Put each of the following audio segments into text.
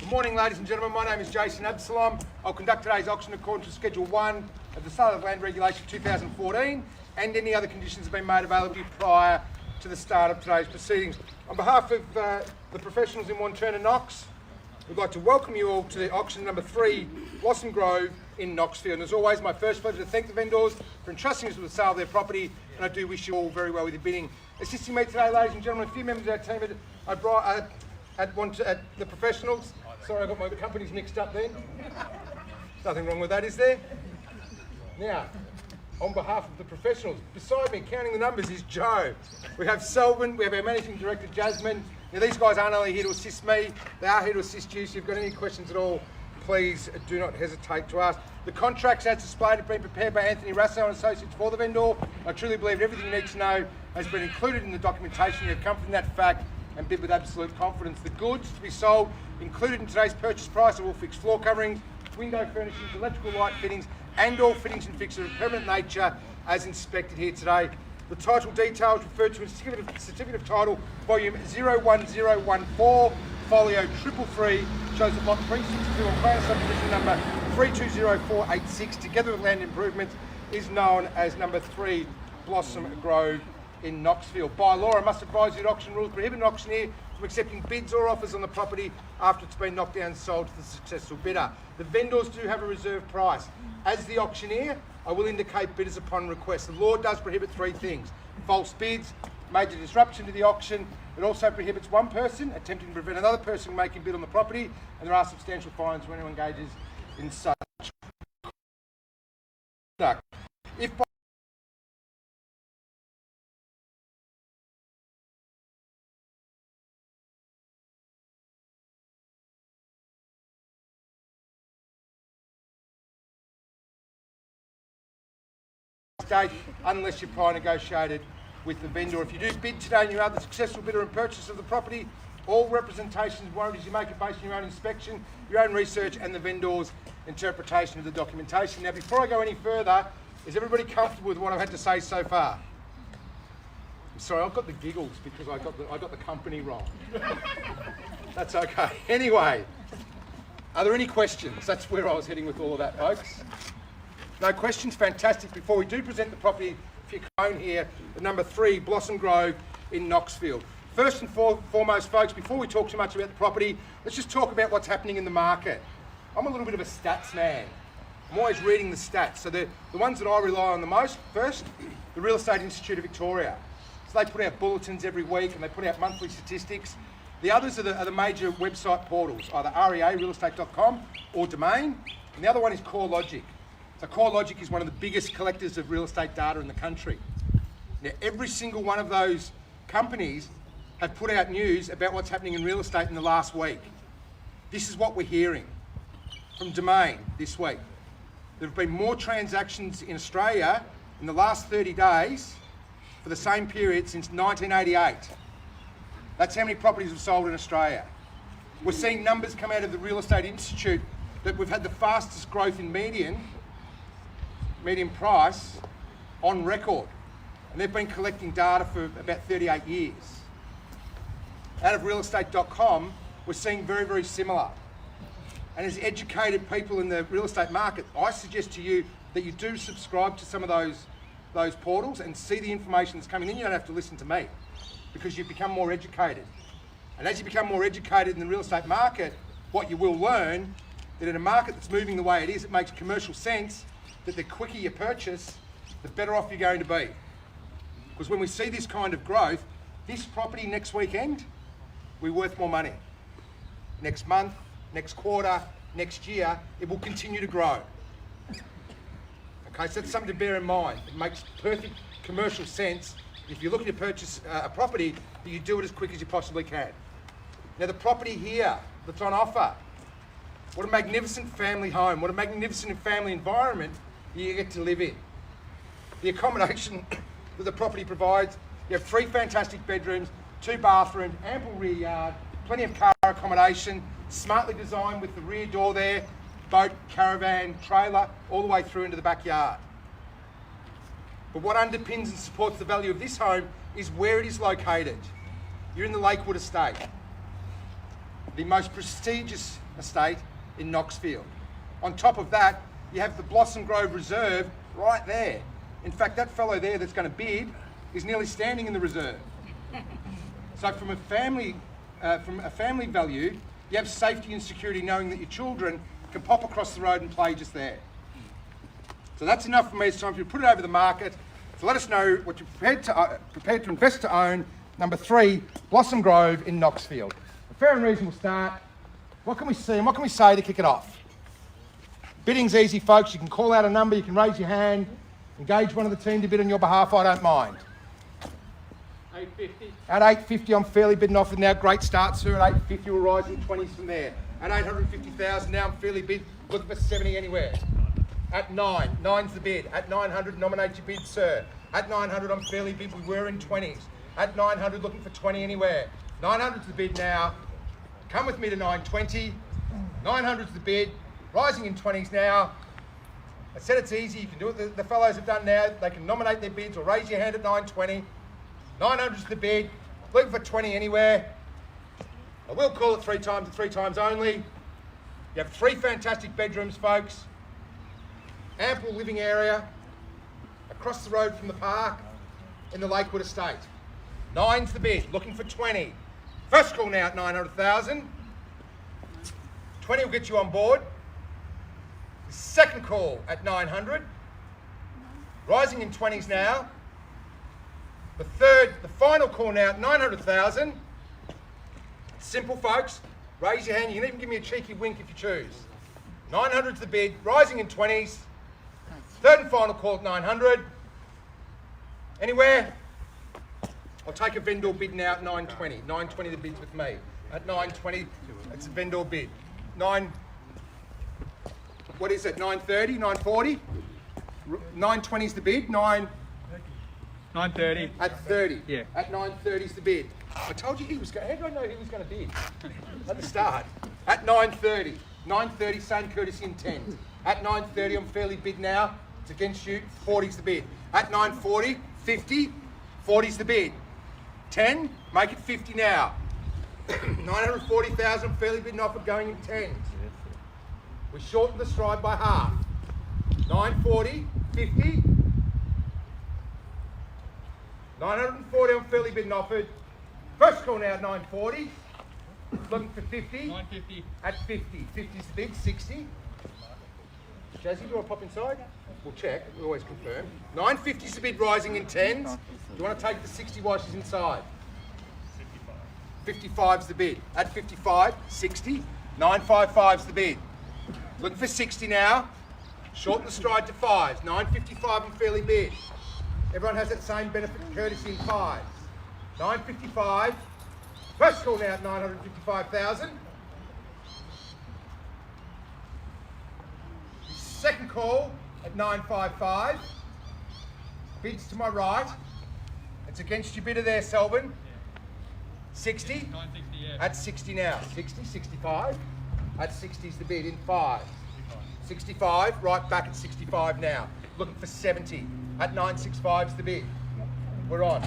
Good morning, ladies and gentlemen. My name is Jason Absalom. I'll conduct today's auction according to Schedule 1 of the Sale of Land Regulation 2014, and any other conditions have been made available prior to the start of today's proceedings. On behalf of the professionals in Wantirna, Knox, we'd like to welcome you all to the auction number 3, Blossom Grove in Knoxfield. And as always, my first pleasure to thank the vendors for entrusting us with the sale of their property, and I do wish you all very well with your bidding. Assisting me today, ladies and gentlemen, a few members of our team at the professionals. Sorry, I got my companies mixed up then. Nothing wrong with that, is there? Now, on behalf of the professionals, beside me, counting the numbers, is Joe. We have Selwyn, we have our Managing Director, Jasmine. Now, these guys aren't only here to assist me, they are here to assist you. So if you've got any questions at all, please do not hesitate to ask. The contracts as displayed have been prepared by Anthony Russo and Associates for the vendor. I truly believe everything you need to know has been included in the documentation. You have come from that fact and bid with absolute confidence. The goods to be sold included in today's purchase price are all fixed floor coverings, window furnishings, electrical light fittings, and all fittings and fixtures of permanent nature as inspected here today. The title details referred to in Certificate of Title, Volume 01014, Folio 333, shows that Lot 362 on plan subdivision number 320486, together with land improvements, is known as number 3 Blossom Grove in Knoxfield. By law, I must advise you that auction rules prohibit an auctioneer from accepting bids or offers on the property after it's been knocked down and sold to the successful bidder. The vendors do have a reserve price. As the auctioneer, I will indicate bidders upon request. The law does prohibit 3 things: false bids, major disruption to the auction. It also prohibits one person attempting to prevent another person from making bid on the property, and there are substantial fines when anyone engages in such conduct. If by date, unless you're prior negotiated with the vendor. If you do bid today and you are the successful bidder and purchase of the property, all representations and warranties you make are based on your own inspection, your own research, and the vendor's interpretation of the documentation. Now, before I go any further, is everybody comfortable with what I've had to say so far? I'm sorry, I've got the giggles because I got the company wrong. That's okay. Anyway, are there any questions? That's where I was heading with all of that, folks. No questions? Fantastic. Before we do present the property, if you're shown here, the number 3 Blossom Grove in Knoxfield. First and foremost, folks, before we talk too much about the property, let's just talk about what's happening in the market. I'm a little bit of a stats man. I'm always reading the stats. So the ones that I rely on the most, first, the Real Estate Institute of Victoria. So they put out bulletins every week and they put out monthly statistics. The others are the major website portals, either REA, realestate.com, or Domain. And the other one is CoreLogic. So CoreLogic is one of the biggest collectors of real estate data in the country. Now, every single one of those companies have put out news about what's happening in real estate in the last week. This is what we're hearing from Domain this week. There have been more transactions in Australia in the last 30 days for the same period since 1988. That's how many properties have sold in Australia. We're seeing numbers come out of the Real Estate Institute that we've had the fastest growth in median price on record. And they've been collecting data for about 38 years. Out of realestate.com, we're seeing very, very similar. And as educated people in the real estate market, I suggest to you that you do subscribe to some of those portals and see the information that's coming in. You don't have to listen to me because you've become more educated. And as you become more educated in the real estate market, what you will learn that in a market that's moving the way it is, it makes commercial sense that the quicker you purchase, the better off you're going to be. Because when we see this kind of growth, this property next weekend, we're worth more money. Next month, next quarter, next year, it will continue to grow. Okay, so that's something to bear in mind. It makes perfect commercial sense if you're looking to purchase a property that you do it as quick as you possibly can. Now the property here that's on offer, what a magnificent family home, what a magnificent family environment you get to live in. The accommodation that the property provides, you have 3 fantastic bedrooms, 2 bathrooms, ample rear yard, plenty of car accommodation, smartly designed with the rear door there, boat, caravan, trailer, all the way through into the backyard. But what underpins and supports the value of this home is where it is located. You're in the Lakewood estate, the most prestigious estate in Knoxfield. On top of that, you have the Blossom Grove Reserve right there. In fact, that fellow there that's going to bid is nearly standing in the reserve. So from a family value, you have safety and security knowing that your children can pop across the road and play just there. So that's enough for me. It's time for you to put it over the market. So let us know what you're prepared to invest to own. Number 3, Blossom Grove in Knoxfield. A fair and reasonable start. What can we see and what can we say to kick it off? Bidding's easy, folks. You can call out a number, you can raise your hand, engage one of the team to bid on your behalf. I don't mind. 850. At 850, I'm fairly bidding off it now. Great start, sir. At 850, we're rising 20s from there. At 850,000 now, I'm fairly bid. Looking for 70 anywhere. At 9's the bid. At 900, nominate your bid, sir. At 900, I'm fairly bid. We were in 20s. At 900, looking for 20 anywhere. 900's the bid now. Come with me to 920. 900's the bid. Rising in 20s now. I said it's easy. You can do what the fellows have done now. They can nominate their bids or raise your hand at 920. 900's the bid. Looking for 20 anywhere. I will call it 3 times and 3 times only. You have 3 fantastic bedrooms, folks. Ample living area. Across the road from the park in the Lakewood estate. 9's the bid. Looking for 20. First call now at 900,000. 20 will get you on board. The second call at 900. Rising in 20s now. The final call now at 900,000. Simple, folks. Raise your hand. You can even give me a cheeky wink if you choose. 900's the bid. Rising in 20s. Third and final call at 900. Anywhere? I'll take a vendor bid now at 920. 920 the bid's with me. At 920, it's a vendor bid. What is it? 930, 940? 920's the bid. 930. At 30. Yeah. At 930's the bid. I told you he was going. How did I know he was going to bid? At the start. At 930. 930, same courtesy intent. At 930, I'm fairly bid now. It's against you. 40's the bid. At 940, 50. 40's the bid. 10, make it 50 now. 940,000, fairly bidding offer going in 10s. We shortened the stride by half. 940, 50. 940, I'm fairly bidding offered. First call now at 940. Looking for 50. 950. At 50. 50's the bid, 60. Jazzy, do you want to pop inside? We'll check, we always confirm. 950's the bid, rising in 10s. Do you want to take the 60 while she's inside? 55's the bid. At 55, 60. 955's the bid. Looking for 60 now. Shorten the stride to 5s. 955 and fairly bid. Everyone has that same benefit and courtesy in 5s. 955. First call now at 955,000. Second call at 955. Bids to my right. It's against your bidder there, Selvin. 60? 960, yeah. At 60 now. 60, 65. At 60's the bid in 5. 65, right back at 65 now. Looking for 70. At 965's the bid. We're on.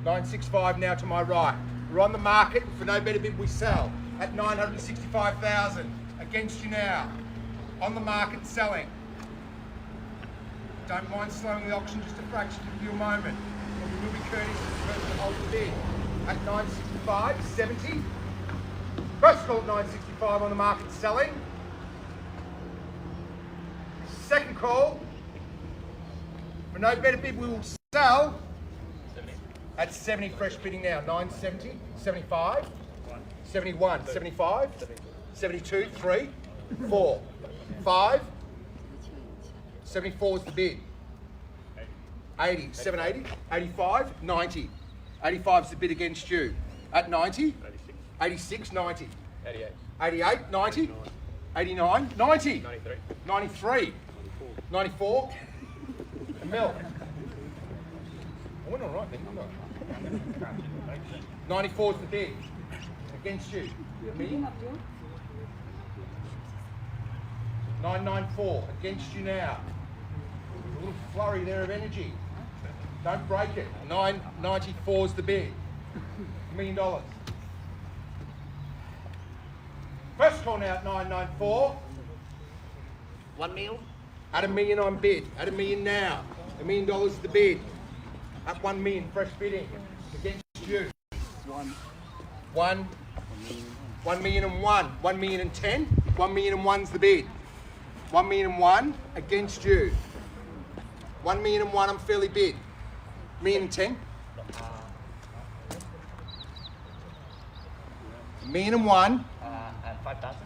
965 now to my right. We're on the market. For no better bid we sell. At 965,000. Against you now. On the market selling. Don't mind slowing the auction just a fraction of your moment. But we will be courteous to the person that holds the bid. At 965, 70. First call at 965 on the market selling. Second call. For no better bid we will sell At 70 fresh bidding now. 970, 75, 71, 75, 72, 3, 4, 5, 74 is the bid. 80, 780, 85, 90. 85 is the bid against you. At 90, 86, 90. 88. 88, 90, 89, 90, 93. 93, 94, and Mel. I went all right then, didn't I? 94 is the bid against you. Me? 994 against you now. A little flurry there of energy. Don't break it. 994 is the bid. $1 million. First call now at 994. 1 mil. At $1 million on bid. At $1 million now. $1 million is the bid. At 1 million fresh bidding against you. 1 million and 1. 1 million and 10. 1 million and 1's the bid. 1 million and 1 against you. 1 million and 1 I'm fairly bid. 1 million and 10. 1 million and 1. And 5,000.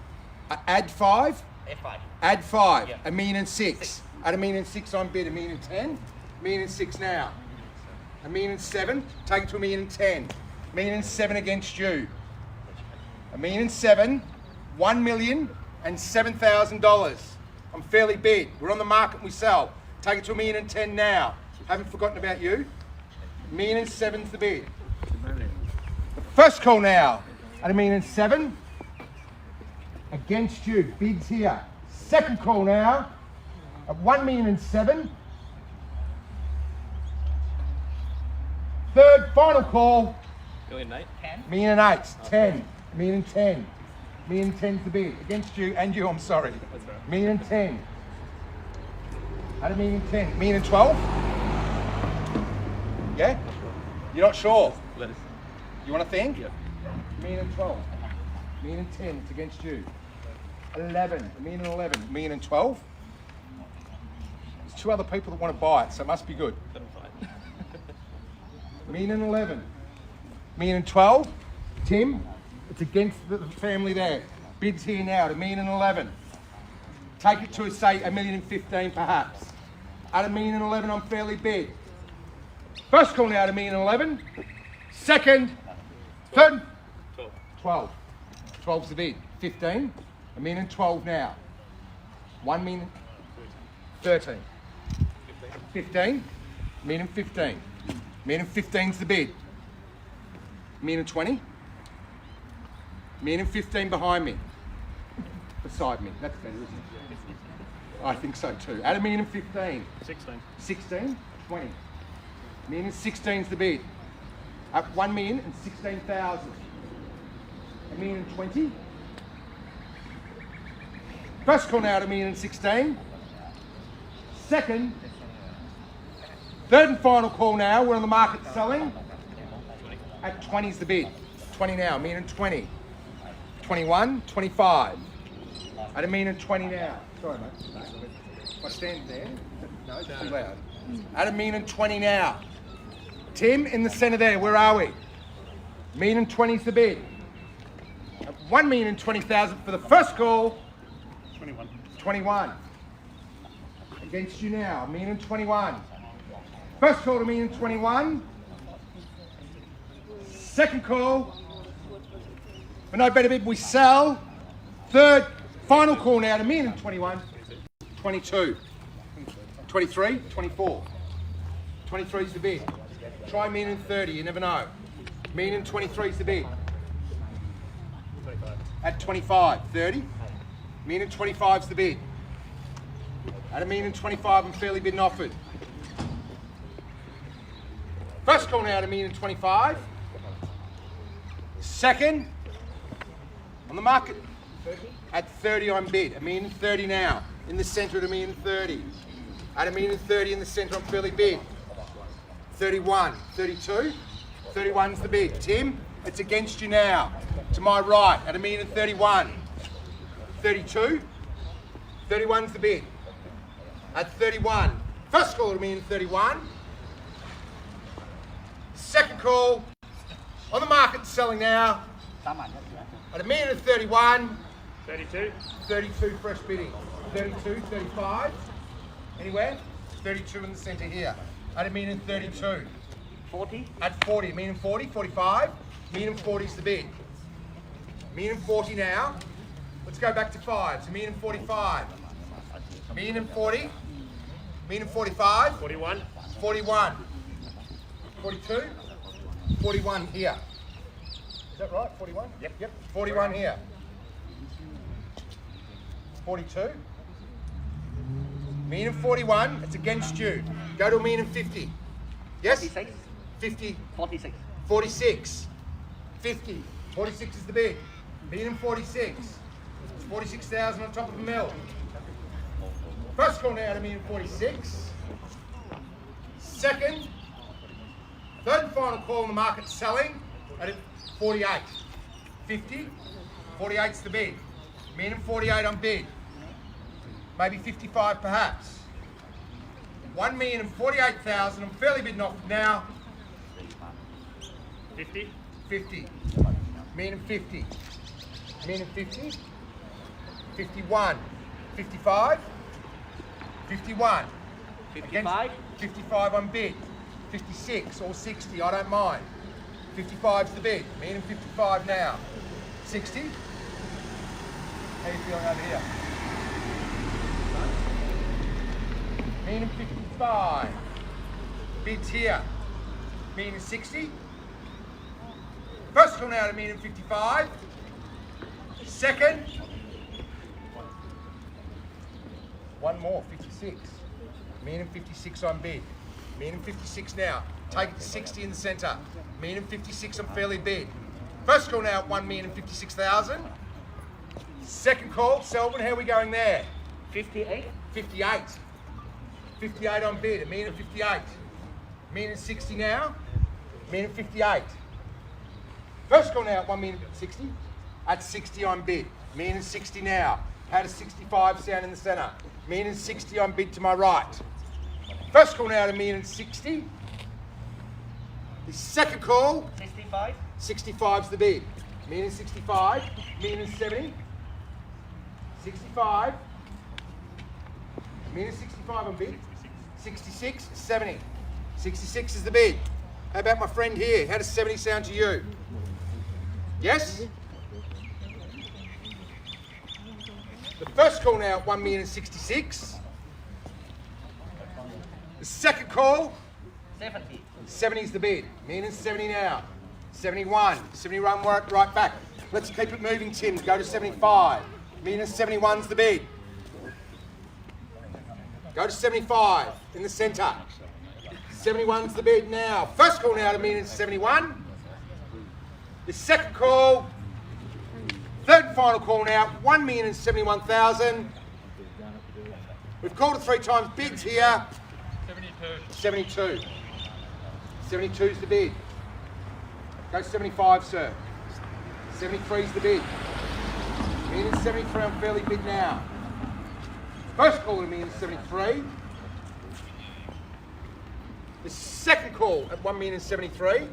Add 5. F5. Add 5. Yeah. 1 million and 6. At 1 million and 6 on bid. 1 million and 10. 1 million and 6 now. 1 million and 7. Take it to 1 million and 10. 1 million and 7 against you. 1 million and 7. $1 million and $7,000. I'm fairly bid. We're on the market and we sell. Take it to 1 million and 10 now. Haven't forgotten about you. 1 million and 7's the bid. The first call now at 1 million and 7 against you. Bids here. Second call now at 1 million and 7. Third final call. Million and 8. 10. 1 million and 8. 10. 1 million and 10. 1 million and 10's the bid against you and you. I'm sorry. That's right. 1 million and 10. At 1 million and 10. 1 million and 12. Yeah? You're not sure? Let us. You want to think? Yep. 1 million and 12. 1 million and 10. It's against you. 11. 1 million and 11. 1 million and 12. There's 2 other people that want to buy it, so it must be good. 75. 1 million and 11. 1 million and 12. Tim, it's against the family there. Bids here now at 1 million and 11. Take it to, say, 1 million and 15 perhaps. At 1 million and 11, I'm fairly bid. First call now at 1 million and 11. Second, third, 12. 12's the bid. 15. 1 million and 12 now. 1 million, 13. 15. 1 million and 15. 1 million and 15's the bid. 1 million and 20. 1 million and 15 behind me. Beside me. That's better, isn't it? I think so too. At 1 million and 15. 16. 16. 20. 1 million and 16's the bid. At 1 million and 16,000. 1 million and 20. First call now at 1 million and 16. Second. Third and final call now. We're on the market selling. At 20's the bid. 20 now. 1 million and 20. 21. 25. At 1 million and 20 now. Sorry, mate. If I stand there, no, it's too loud. At 1 million and 20 now. Tim, in the centre there, where are we? 1 million and 20's the bid. At 1 million and 20,000 for the first call. 21. 21. Against you now, 1 million and 21. First call to 1 million and 21. Second call. For no better bid, we sell. Third, final call now to 1 million and 21. 22. 23, 24. 23 is the bid. Try 1 million and 30, you never know. 1 million and 23 is the bid. 25. At 25, 30. 1 million and 25 is the bid. At 1 million and 25, I'm fairly bid and offered. First call now to 1 million and 25. Second, on the market, at 30 I'm bid. 1 million and 30 now. In the centre at 1 million and 30. At 1 million and 30 in the centre, I'm fairly bid. 31, 32. 31's the bid. Tim, it's against you now. To my right, at 1 million and 31. 32. 31's the bid. At 31. First call at 1 million and 31. Second call on the market selling now at $1,031,000. 32. 32 fresh bidding. 32, 35. Anywhere? 32 in the centre here. At $1,032,000. 40. At 40, $1,040,000, 45. $1,040,000's the bid. $1,040,000 now. Let's go back to fives. $1,045,000. $1,040,000. $1,045,000. 41. 41. 42. 41 here. Is that right? 41? Yep. 41 here. 42. $1,041,000. It's against you. Go to $1,050,000. Yes? 46. 50. 46. 46. 50. 46 is the bid. $1,046,000. It's 46,000 on top of a mil. First call now to $1,046,000. Second. Third and final call in the market selling at 48. 50. 48's the bid. $1,048,000 on bid. Maybe 55 perhaps. $1,048,000. I'm fairly bidding off now. 50. 50. $1,050,000. $1,050,000. 51. 55. 51. 55. 55 on bid. 56 or 60, I don't mind. 55's the bid. $1,055,000 now. 60. How are you feeling over here? $1,055,000. Bids here. $1,060,000. First call now to $1,055,000. Second. One more, 56. $1,056,000 on bid. $1,056,000 now. Take it to 60 in the centre. $1,056,000 on fairly bid. First call now at $1,056,000. Second call, Selwyn, how are we going there? 58. 58. 58 on bid, $1,058,000. $1,060,000 now. $1,058,000. First call now at $1,060,000. At 60 on bid. $1,060,000 now. How does 65 sound in the centre? $1,060,000 on bid to my right. First call now to $1,060,000. The second call, 65. 65's the bid. $1,065,000. $1,070,000. 65. $1,065,000 on bid. 66, 70. 66 is the bid. How about my friend here? How does 70 sound to you? Yes? The first call now at $1,066,000. The second call, 70. 70 is the bid. $1,070,000 now. 71. 71 right back. Let's keep it moving, Tim. Go to 75. $1,071's the bid. Go to 75 in the centre. 71's the bid now. First call now to $1,071,000. The second call, third and final call now, $1,071,000. We've called it 3 times. Bids here. 72. 72's the bid. Go 75, sir. 73's the bid. $1,073 on fairly bid now. First call at $1,073. The second call at $1,073,000.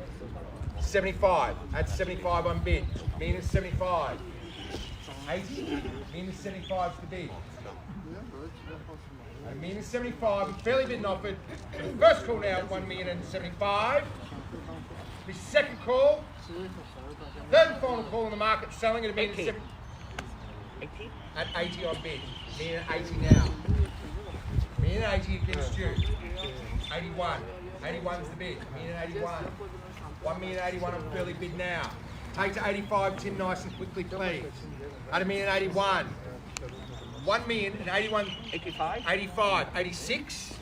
75. At 75 on bid. $1,075,000. 80. $1,075's the bid. $1,075,000 fairly bid and offered. The first call now at $1,075,000. The second call. Third and final call on the market selling at $1,070,000. 80. At 80 on bid. $1,080,000 now. $1,080,000 against you. 81. 81's the bid. $1,081,000. $1,081,000 on fairly bid now. Take to 85, Tim, nice and quickly, please. At $1,081,000. $1,081,000. 85. 85. 86.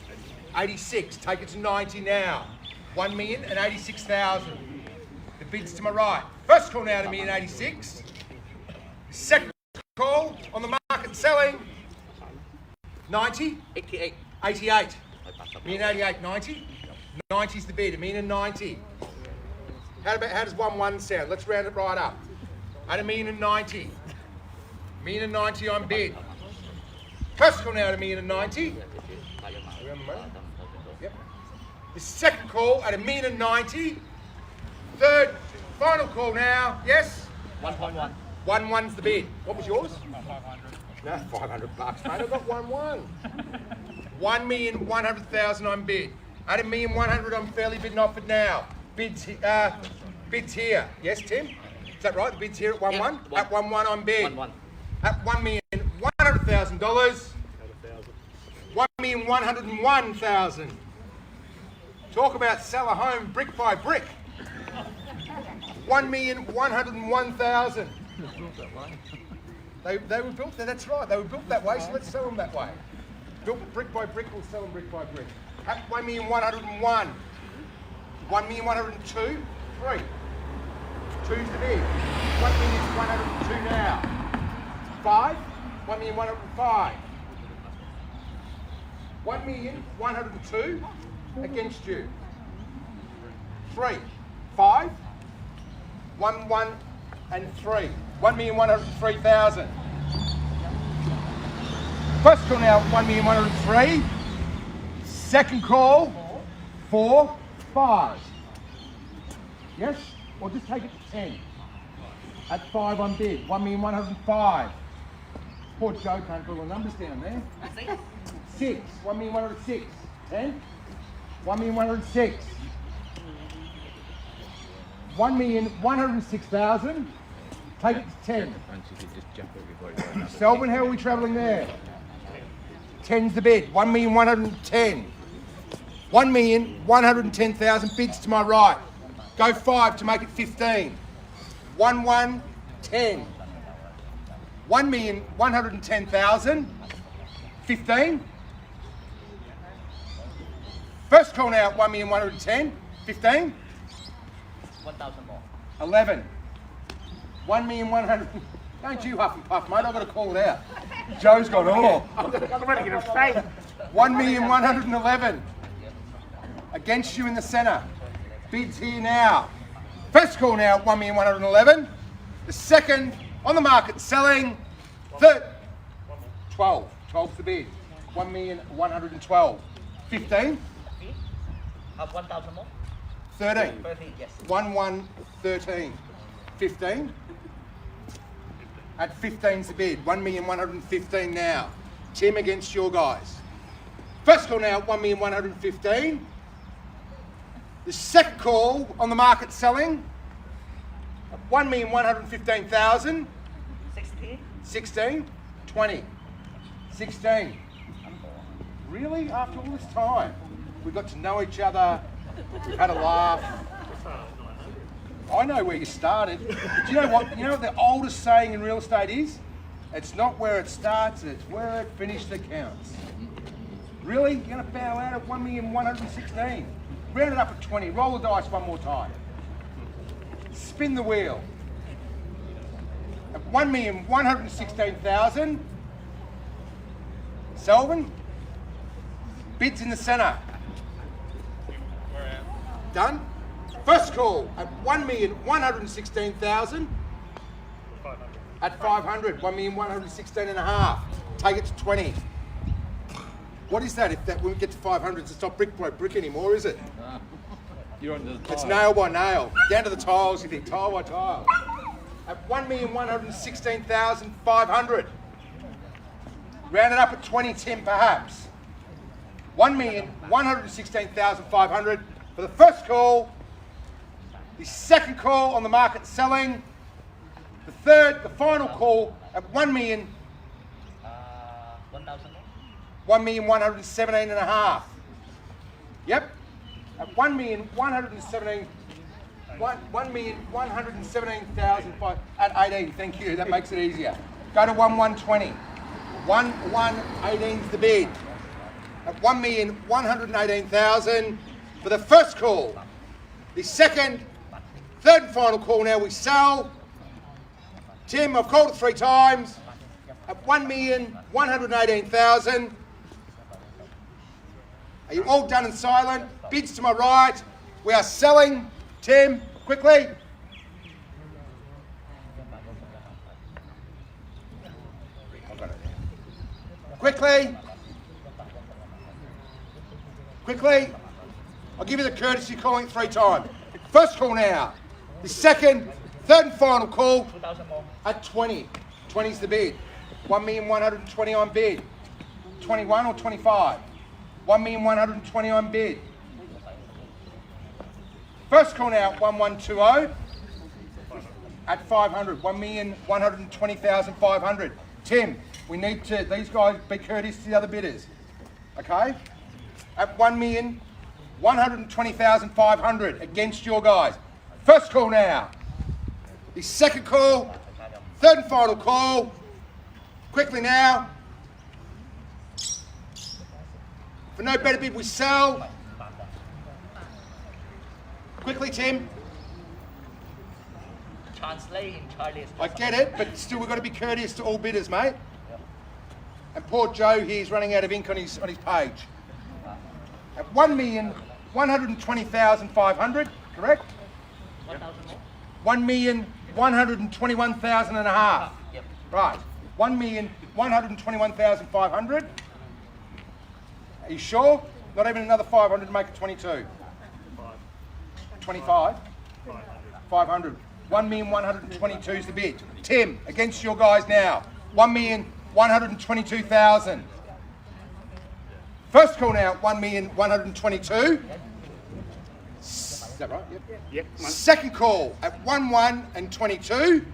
86. Take it to 90 now. $1,086,000. The bid's to my right. First call now to $1,086,000. Second call on the market selling. 90. 88. 88. $1,088,000. 90. 90's the bid. $1,090,000. How does 1-1 sound? Let's round it right up. At $1,090,000. $1,090,000 on bid. First call now at $1,090,000. Yep. The second call at $1,090,000. Third, final call now. Yes? 1.1. 1-1's the bid. What was yours? 500. No, $500, mate. I got 1-1. 1,100,000 on bid. At 1,100,000 I'm fairly bidding offered now. Bids here. Yes, Tim? Is that right? The bid's here at 1-1? Yeah, At 1-1 on bid. 1.1. At $1,100,000. 1,101,000. Talk about sell a home brick by brick. 1,101,000. They were built there, that's right. They were built that way, so let's sell them that way. Built brick by brick, we'll sell them brick by brick. At 1,101,000. 1,102,000. 3. 2's the bid. 1,102,000 now. 5. 1,105,000. 1,102,000 against you. 3. 5. 1, 1 and 3. 1,103,000. First call now, 1,103,000. Second call, 4, 5. Yes? Or just take it to 10. At 5 on bid, 1,105,000. Poor Joe can't put all the numbers down there. 6, 1,106,000. 10, 1,106,000. 1,106,000. Take it to 10. Selvin, how are we travelling there? 10's the bid. 1,110,000. 1,110,000 bids to my right. Go 5 to make it 15. 1,110,000. 1,110,000. 15. First call now, 1,110,000. 15. 1,000 more. 11. 1,100,000. Don't you huff and puff, mate. I've got to call it out. Joe's got all. I'm going to get a straight. 1,111,000. Against you in the centre. Bids here now. First call now, 1,111,000. The second on the market selling. Third. 12. 12's the bid. 1,112,000. 15. 1,000 more. 13. 13, yes. 1,113. 15. At 15's the bid. 1,115,000 now. Tim against your guys. First call now, 1,115,000. The second call on the market selling. 1,115,000. 16. 16. 20. 16. Really? After all this time? We got to know each other. We've had a laugh. I know where you started. Do you know what? You know what the oldest saying in real estate is? It's not where it starts, it's where it finished that counts. Really? You're going to bow out at 1,116,000? Round it up at 20. Roll the dice one more time. Spin the wheel. At 1,116,000. Selvin. Bids in the centre. Done. First call at 1,116,000. 500. At 500, 1,116,500. Take it to 20. What is that? If that when we get to 500, it's not brick by brick anymore, is it? You're on the It's nail by nail. Down to the tiles, you think, tile by tile. At 1,116,500. Round it up at 2010 perhaps. 1,116,500 for the first call. The second call on the market selling. The third, the final call at 1,000,000. 1,000 more. 1,117,500. Yep. At 1,117,000. 1,117,500 at 18. Thank you. That makes it easier. Go to 1,120. 1,118's the bid. At 1,118,000 for the first call. The second, third and final call now we sell. Tim, I've called it 3 times. At 1,118,000. Are you all done and silent? Bids to my right. We are selling. Tim, quickly. I've got it. Quickly. Quickly. I'll give you the courtesy calling it 3 times. First call now. The second, third and final call 2,000 more. at 20. 20's the bid. 1,120,000 on bid. 21 or 25? 1,120,000 on bid. First call now, 1120 at 500. 1,120,500. Tim, we need to, these guys, be courteous to the other bidders. Okay? At 1,120,500 against your guys. First call now. The second call, third and final call. Quickly now. For no better bid, we sell. Quickly, Tim. Translate in Chinese. I get it, but still we've got to be courteous to all bidders, mate. And poor Joe here is running out of ink on his page. At 1,120,500, correct? 1,000 more. 1,121,000 and a half. Yep. Right. 1,121,500. Are you sure? Not even another 500 to make it 22. 25? 500. 1,122 is the bid. Tim, against your guys now. 1,122,000. First call now, 1,122,000. Is that right? Yep. Yep. Second call at 1,122,000.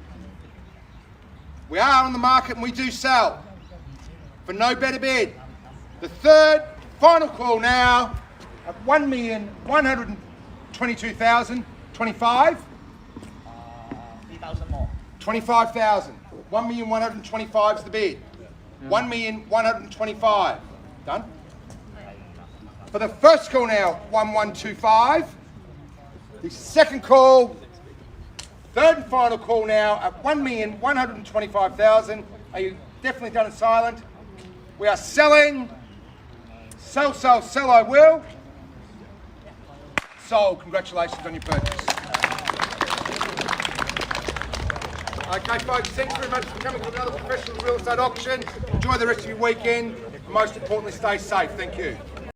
We are on the market and we do sell for no better bid. The third, final call now at 1,122,000. 25? 3,000 more. 25,000. 1,125,000 is the bid. 1,125,000. Done? For the first call now, 1,125,000. The second call, third and final call now at 1,125,000. Are you definitely done and silent? We are selling. Sell, sell, sell I will. Sold. Congratulations on your purchase. Okay, folks, thanks very much for coming to another professional real estate auction. Enjoy the rest of your weekend. And most importantly, stay safe. Thank you.